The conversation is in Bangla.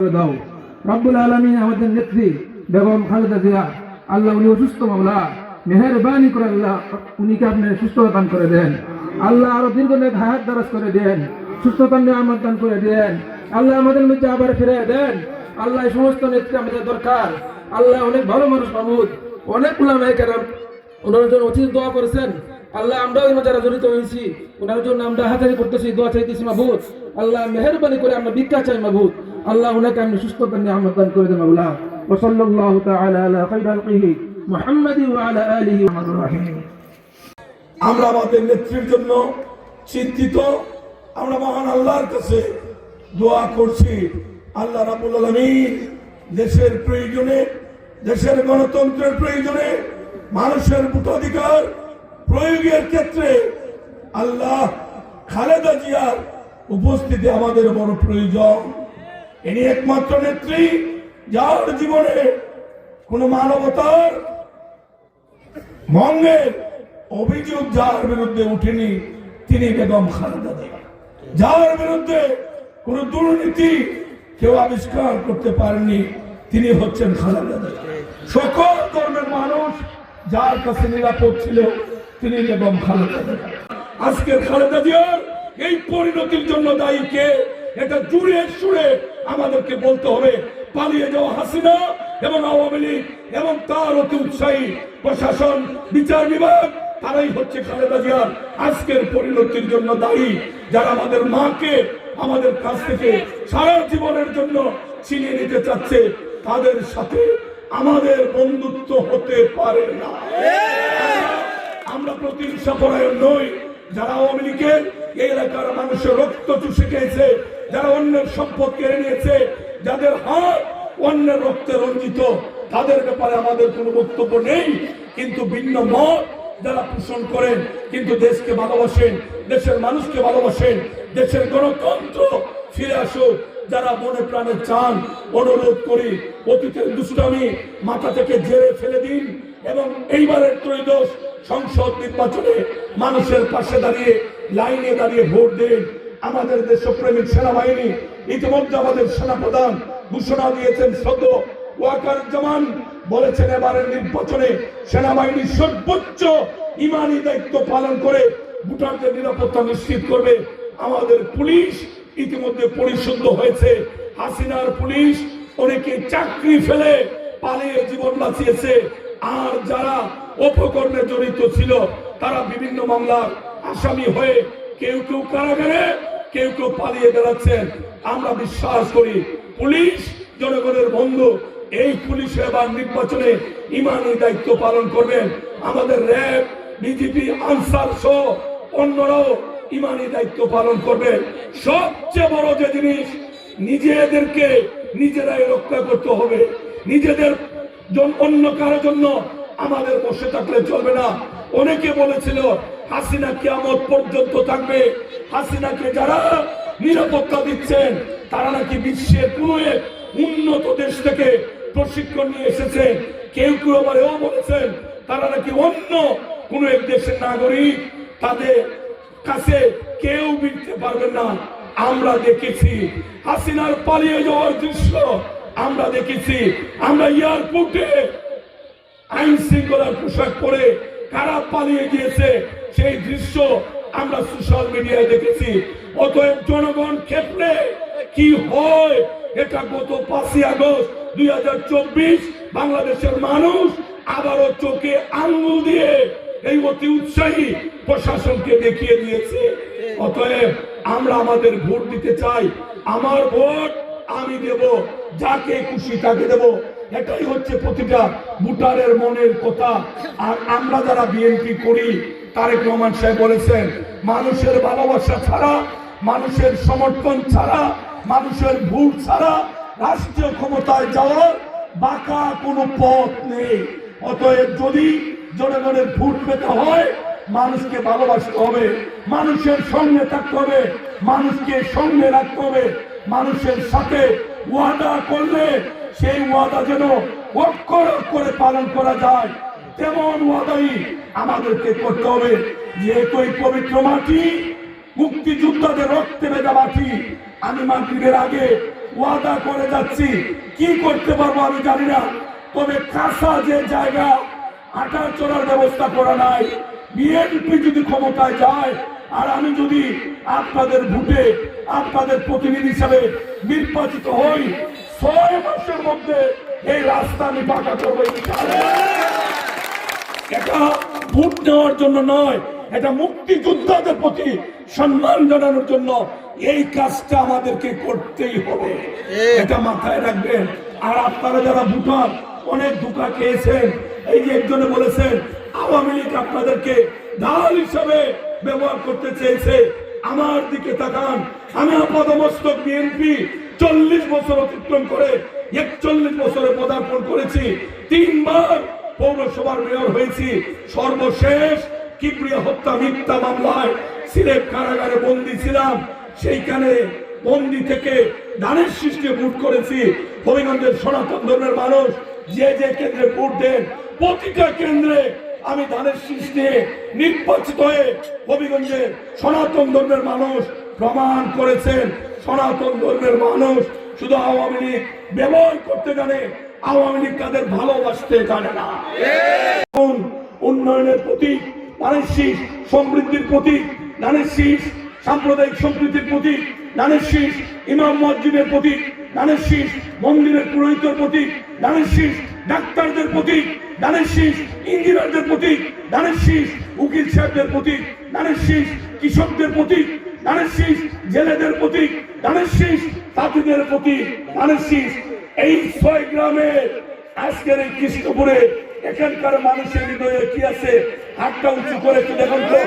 দাও রব্বুল আলামিন। আমাদের নেত্রী বেগম খালেদা জিয়া, আল্লাহ উনি অসুস্থ, মাওলা মেহেরবানি করে আল্লাহ উনিকে আপনি সুস্থতা দান করে দেন। আল্লাহ আরো দীর্ঘনেক হায়াত দারাজ করে দেন, সুস্থতা নিয়ামত দান করে দেন। আল্লাহ আমাদের মধ্যে আবার ফিরে দেন। আল্লাহ এই সমস্ত নেত্রী আমাদের দরকার। আল্লাহ অনেক ভালো মানুষ মাহমুদ, অনেক উলামায়ে কেরাম ওনার জন্য অতীত দোয়া করেছেন। আল্লাহ আমরাও এর যারা জড়িত হয়েছি ওনার জন্য আমরা হাজারি করতেছি, দোয়া চাইতেছি মাহবুব। আল্লাহ মেহেরবানি করে আমরা ভিক্ষা চাই মাহবুব। আল্লাহ ওনাকে আপনি সুস্থতা নিয়ামত দান করে দেন মাওলা। ওয়া সাল্লাল্লাহু তাআলা আলা খায়রি খালকিহি মুহাম্মাদি ওয়া আলা আলিহি ওয়া সাহবিহি। আমরা আমাদের নেত্রীর জন্য চিন্তিত। আমরা মহান আল্লাহর কাছে দোয়া করছি, আল্লাহ রাব্বুল আলামিন দেশের প্রয়োজনে, দেশের গণতন্ত্রের প্রয়োজনে, মানুষের ভোটাধিকার প্রয়োগের ক্ষেত্রে আল্লাহ খালেদা জিয়ার উপস্থিতি আমাদের বড় প্রয়োজন। ইনি একমাত্র নেত্রী যার জীবনে কোন মানবতার ভঙ্গের অভিযোগ যার বিরুদ্ধে উঠেনি তিনি বেগম খালেদা জিয়া। যার বিরুদ্ধে কোন দুর্নীতি কেউ আবিষ্কার করতে পারেনি তিনি হচ্ছেন খালেদা জিয়া। সকল ধর্মের মানুষ যার কাছে নিরাপদ ছিল তিনি বেগম খালেদা জিয়া। আজকের খালেদা জিয়ার এই পরিণতির জন্য দায়ী কে? এটা জুড়ে সুরে আমাদেরকে বলতে হবে। পালিয়ে যাওয়া হাসিনা এবং আওয়ামী লীগ এবং তার অতি উৎসাহী প্রশাসন, বিচার বিভাগ, তারাই হচ্ছে খালেদা জিয়ার আজকের পরিণতির জন্য দায়ী। যারা আমাদের মাকে আমাদের কাছ থেকে সারা জীবনের জন্য ছিনিয়ে নিতে চাচ্ছে তাদের সাথে আমাদের বন্ধুত্ব হতে পারে না। আমরা প্রতিহিংসা পরায়ণ নই। যারা আওয়ামী লীগের এই এলাকার মানুষের রক্ত চুষে খেয়েছে, যারা অন্যের সম্পদ কেড়ে নিয়েছে, যাদের হাত অন্যের রক্তে রঞ্জিত, তাদের ব্যাপারে আমাদের কোনো বক্তব্য নেই। কিন্তু ভিন্ন মত যারা পোষণ করেন, কিন্তু দেশকে ভালোবাসেন, দেশের মানুষকে ভালোবাসেন, দেশের গণতন্ত্র ফিরে আসুক, যারা মনে প্রাণে চান, অনুরোধ করি অতীতের দুষ্টামি মাথা থেকে ঝেড়ে ফেলে দিন এবং এইবারের ত্রয়োদশ সংসদ নির্বাচনে মানুষের পাশে দাঁড়িয়ে লাইনে দাঁড়িয়ে ভোট দিন। আমাদের দেশপ্রেমিক সেনাবাহিনী ইতিমধ্যে আমাদের সেনাপ্রধান ঘোষণা দিয়েছেন, সদ্য ওয়াকারুজ্জামান বলেছেন এবারের নির্বাচনে সেনাবাহিনী সর্বোচ্চ ইমানি দায়িত্ব পালন করে ভোটারদের নিরাপত্তা নিশ্চিত করবে। আমাদের পুলিশ ইতিমধ্যে পরিশুদ্ধ হয়েছে। হাসিনার পুলিশ অনেকে চাকরি ফেলে পালিয়ে জীবন বাঁচিয়েছে, আর যারা অপকর্মে জড়িত ছিল তারা বিভিন্ন মামলার আসামি হয়ে কেউ কেউ কারাগারে, কেউ কেউ পালিয়ে বেড়াচ্ছেন। আমরা বিশ্বাস করি পুলিশ জনগণের বন্ধু। এই পুলিশ এবার নির্বাচনে ইমানি দায়িত্ব পালন করবেন। আমাদের র্যাব, বিজিবি, আনসার সহ অন্যরাও ইমানি দায়িত্ব পালন করবেন। সবচেয়ে বড় যে জিনিস, নিজেদেরকে নিজেরাই রক্ষা করতে হবে। নিজেদের অন্য কারোর জন্য আমাদের বসে থাকলে চলবে না। অনেকে বলেছিল হাসিনা কিয়ামত পর্যন্ত থাকবে। হাসিনাকে যারা নিরাপত্তা দিচ্ছেন তারা নাকি বিশ্বের কোন এক উন্নত দেশ থেকে প্রশিক্ষণ নিয়ে এসেছেন। কেউ কেউ আবার এও বলেছেন তারা নাকি অন্য কোন এক দেশের নাগরিক, তাদের কাছে কেউ বিরতে পারবে না। আমরা দেখেছি হাসিনার পালিয়ে যাওয়ার দৃশ্য, আমরা দেখেছি। আমরা এয়ারপোর্টে আইন শৃঙ্খলার পোশাক পরে কারা পালিয়ে গিয়েছে সেই দৃশ্য আমরা সোশ্যাল মিডিয়ায় দেখেছি। অতএব জনগণ ক্ষেত্রে কি হয় এটা গত 5ই আগস্ট 2024 বাংলাদেশের মানুষ আবারও চোখে আঙ্গুল দিয়ে এই অতি উৎসাহী প্রশাসনকে দেখিয়ে দিয়েছে। অতএব আমরা আমাদের ভোট দিতে চাই। আমার ভোট আমি দেব, যাকে খুশি তাকে দেব। এটাই হচ্ছে প্রতিটা ভোটারের মনের কথা। আর আমরা যারা বিএনপি করি, তারেক রহমান সাহেব বলেছেন মানুষের ভালোবাসা ছাড়া, মানুষের সমর্থন ছাড়া, মানুষের ভোট ছাড়া রাষ্ট্রীয় ক্ষমতায় যাওয়ার বাঁকা কোনো পথ নেই। অতএব যদি জনগণের ভোট পেতে হয় মানুষকে ভালোবাসতে হবে, মানুষের সঙ্গে থাকতে হবে, মানুষকে সঙ্গে রাখতে হবে। মানুষের সাথে ওয়াদা করলে সেই ওয়াদা যেন অক্ষর অক্ষরে পালন করা যায়, তেমন ওয়াদাই আমাদেরকে করতে হবে। যেহেতু এই পবিত্র মাটি মুক্তিযোদ্ধাদের রক্তে ভেজা মাটি, আমি মাগরিবের আগে ওয়াদা করে যাচ্ছি, কি করতে পারবো আমি জানি না, তবে কাঁচা যে জায়গা আটা চলার ব্যবস্থা করা নাই, বিএনপি যদি ক্ষমতায় যায় আর আমি যদি আপনাদের ভোটে আপনাদের প্রতিনিধি হিসাবে নির্বাচিত হই, 6 মাসের মধ্যে এই রাস্তা আমি পাকা করবো। এটা ভোট নেওয়ার জন্য নয়, এটা মুক্তিযোদ্ধাদের প্রতি সম্মান জানানোর জন্য এই কাজটা আমাদেরকে করতেই হবে, এটা মাথায় রাখবেন। আর আপনারা যারা ভোটার অনেক ধোঁকা খেয়েছেন, এই যে একজনে বলেছেন আওয়ামী লীগ আপনাদেরকে ঢাল হিসাবে ব্যবহার করতে চেয়েছে, আমার দিকে তাকান, আমি আপাদমস্তক বিএনপি 40 বছর অতিক্রম করে 41 বছরে পদার্পণ করেছি, 3 বার পৌরসভার মেয়র হয়েছি, সর্বশেষ কিবরিয়া হত্যা মিথ্যা মামলায় সিলেট কারাগারে বন্দী ছিলাম, সেইখানে বন্দী থেকে ধানের শীষকে ভোট করেছি। হবিগঞ্জের সনাতন ধর্মের মানুষ যে যে কেন্দ্রে ভোট দেন, প্রতিটা কেন্দ্রে আমি ধানের শীষ নিয়ে নির্বাচিত হয়ে হবিগঞ্জের সনাতন ধর্মের মানুষ প্রমাণ করেছেন, সনাতন ধর্মের মানুষ শুধু আওয়ামী লীগ ব্যবহার করতে জানে, আওয়ামী লীগ তাদের ভালোবাসতে জানে না। উন্নয়নের প্রতীক ধানের শীষ, সমৃদ্ধির প্রতীক ধানের শীষ, সাম্প্রদায়িক সম্প্রীতির প্রতীক ধানের শীষ, ইমাম মসজিদের প্রতীক ধানের শীষ, মন্দিরের পুরোহিতের প্রতীক ধানের শীষ, ডাক্তারদের প্রতীক ধানের শীষ, ইঞ্জিনিয়ারদের প্রতীক ধানের শীষ, উকিল সাহেবদের প্রতীক ধানের শীষ, কৃষকদের প্রতীক ধানের শীষ, জেলেদের প্রতীক ধানের শীষ, তাঁতিদের প্রতীক ধানের শীষ। এই 6 গ্রামে আজকের এই কৃষ্ণপুরে এখানকার মানুষের হৃদয়ে কি আছে? হাতটা উঁচু করে একটু দেখুন তো।